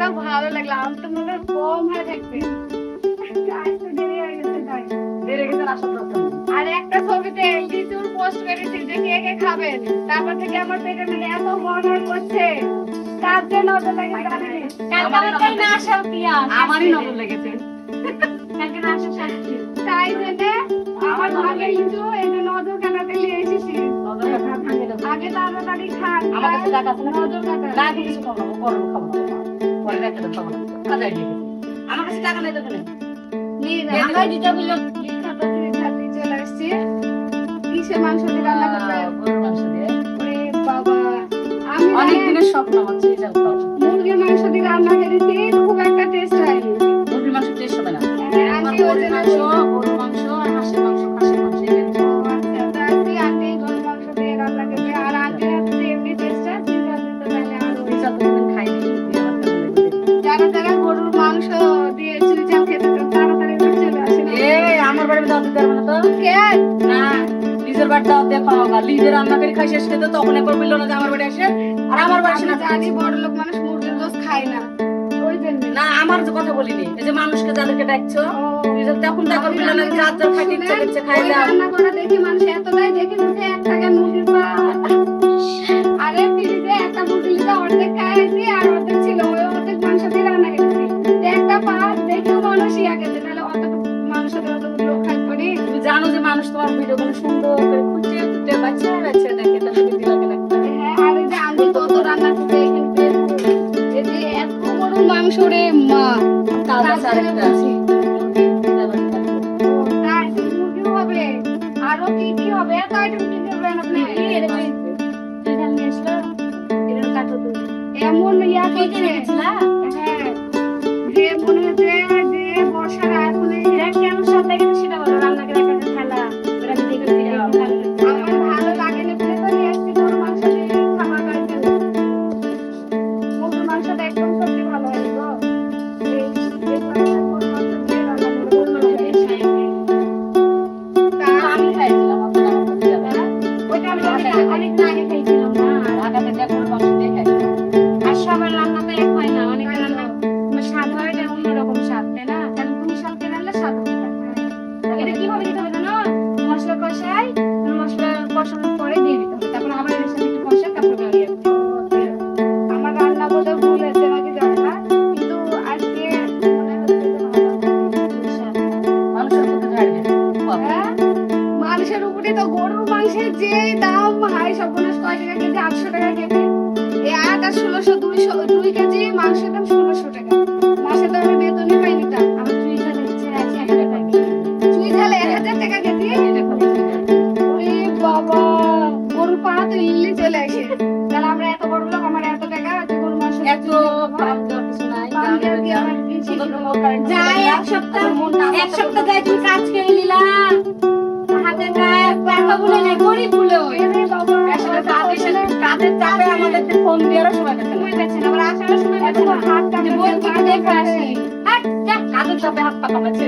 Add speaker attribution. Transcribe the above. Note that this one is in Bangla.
Speaker 1: ভিডিওটা ভালো লাগলো। আমি তো মনে কম হয়ে থাকবে, আসতে দেরি হয়ে গেছে তাই।
Speaker 2: দেরি গেছে আসার দরকার নেই।
Speaker 1: আর একটা ছবিতে লিচুর পোস্ট করেছি যে কে কে খাবেন, তারপর থেকে আমার পেটের মধ্যে এত মরমর করছে, কার যে নজর লাগে জানি না। কালকে না আসার পিয়া
Speaker 2: আমারই নজর লেগেছে।
Speaker 1: কালকে না আসার সাথে তাই জেনে আমার ভাগে লিচু এই যে নজর কাটাতে নিয়ে এসেছি।
Speaker 2: নজর কাটা ভাঙে দাও।
Speaker 1: আগে তাড়াতাড়ি খান,
Speaker 2: আমার কাছে টাকা আছে না?
Speaker 1: নজর কাটা
Speaker 2: না আমি কিছু খাবো না, পরে খাবো না। পরে রেখে দাও, খাবো না। কাজে দিয়ে গেছি। আমার কাছে টাকা নেই তো কেন?
Speaker 1: আমরা দিতে বললো খাতে চলে আসছি। কিসে মাংস দিয়ে রান্না করবে?
Speaker 2: গরুর মাংস দিয়ে।
Speaker 1: ওরে বাবা, আমি
Speaker 2: অনেক দিনের স্বপ্ন আমার ছিল এটা খাওয়া।
Speaker 1: মুরগির মাংস দিয়ে রান্না করেছি, খুব একটা টেস্ট হয়নি।
Speaker 2: মুরগির মাংস টেস্ট হবে না। আমার
Speaker 1: আন্টি
Speaker 2: গরুর মাংস, গরুর মাংস আর হাঁসের মাংস, খাসির মাংস এগুলো
Speaker 1: আচ্ছা, আন্টি আন্টি গরুর মাংস দিয়ে রান্না করবে, আর আন্টির হাতে এমনি টেস্ট আছে, তো তাহলে আর ওই
Speaker 2: যা কোনোদিন খাইনি, দিয়ে আমার কেমন লেগেছে।
Speaker 1: যারা যারা গরুর মাংস দিয়ে চুইঝাল খেতে চান তাড়াতাড়ি করে চলে আসেন।
Speaker 2: এই আমার বাড়িতে দাওয়াত দিতে পারবে না তো?
Speaker 1: কে?
Speaker 2: না, নিজের বাড়িতে দাওয়াত দিয়ে খাওয়া বা নিজের রান্না করে খাই শেষ খেতে তখন একবার বললো না যে আমার বাড়ি আসে, আর আমার বাড়ি আসে না।
Speaker 1: জানি বড় লোক মানুষ মুরগির গোশত খায় না, ওই জন্য।
Speaker 2: না আমার যে কথা বলিনি, এই যে মানুষকে যাদেরকে ডাকছো তখন দেখো বললো না যার যার খাইতে ইচ্ছে করছে খাই
Speaker 1: ওই
Speaker 2: দাও।
Speaker 1: রান্না করা দেখি মানুষ এতটাই দেখি মুখে 1 টাকা মুরগির পা, আরে ফ্রিজে একটা মুরগি তো অর্ধেক খাইছি আর অর্ধেক ছিল, ওই অর্ধেক মাংস দিয়ে রান্না করেছি। একটা পা দেখেও মানুষ ইয়া গেছে, তাহলে অতটুকু মাংস দিয়ে অতটুকু লোক খাই করি।
Speaker 2: তুমি জানো যে মানুষ তোমার ভিডিও গুলো সুন্দর করে খুঁজে খুঁজে বাচ্চা বাচ্চা দেখে তাহলে তুমি দিলাকে লাগবে।
Speaker 1: হ্যাঁ, আর এই যে আমি কত রান্না করতে এখানে পেয়েছি, এই যে এত বড় মাংস রে মা,
Speaker 2: তাজা আরেকটা আছে।
Speaker 1: তাই তো মুরগিও হবে, আরো কি কি হবে, এত আইটেম কি করবেন আপনি? এমন ইয়া করছে, হ্যাঁ, যে মনে হচ্ছে যে বর্ষার আগুনে কেমন স্বাদ লাগে সেটা বলো, রান্না করে একটা খেলা আমার ভালো লাগে না বলে তো নিয়ে আসছি গরুর মাংস দিয়ে খাবার খাইতে। গরুর মাংসটা একদম সত্যি ভালো হয় গো। এই গরুর মাংস দিয়ে রান্না করে গরুর মাংস দিয়ে খাই। তা
Speaker 2: আমি খাইছিলাম আপনার আমার দিয়ে দাও।
Speaker 1: ওইটা আমি অনেক আগে খাইছিলাম না।
Speaker 2: ঢাকাতে দেখো মাংস দিয়ে খাই।
Speaker 1: আর সবার রান্না তো এক হয় না, অনেকের রান্না স্বাদ হয় না, অন্যরকম স্বাদ, তাই না? তাহলে তুমি স্বাদকে রান্না স্বাদ হবে না। এটা কিভাবে দিতে হবে জানো? মশলা কষাই, মশলা কষানোর পরে দিয়ে দিতে হবে, তারপর আবার এর সাথে একটু কষাই, তারপর দিয়ে দিতে হবে। আমার রান্না বলতে ভুল হয়েছে নাকি জানি না, কিন্তু আজকে মনে হচ্ছে যে ভালো হয়েছে।
Speaker 2: মানুষের মধ্যে ঝাড়বে।
Speaker 1: হ্যাঁ? মানুষের উপরে তো গরুর মাংসের যে দাম, হাই সর্বনাশ, কয় টাকা কেজি? 800 টাকা কেজি। এই 8 আর 1600, 2 কেজি মাংসের দাম 1600 টাকা। মাসে তো আমি বেতনই পাই নিতাম। আমার চুই ঝাল হচ্ছে 1000 টাকা কেজি। চুই ঝাল 1000 টাকা কেজি? ওরে বাবা, গরুর পা তো ইল্লি চলে আসে। তাহলে আমরা এত বড় লোক, আমার এত টাকা আছে, গরুর মাংস
Speaker 2: এত দাম দেওয়ার কিছু নাই।
Speaker 1: দাম দেওয়ার কি আমার কি ছিল?
Speaker 2: যাই
Speaker 1: এক সপ্তাহ যাই তুমি কাজ করে নিলা, হাতে গায়ে টাকা বলে নাই, গরিব বলে ওই।
Speaker 2: আসলে কাজের চাপে আমাদেরকে ফোন দেওয়ারও সময় পেছে না।
Speaker 1: সময় পাচ্ছে না, আবার আসারও সময় পাচ্ছে না। যে বই থেকে দেখে আসি।
Speaker 2: কাজের চাপে হাত পা কামাচ্ছে।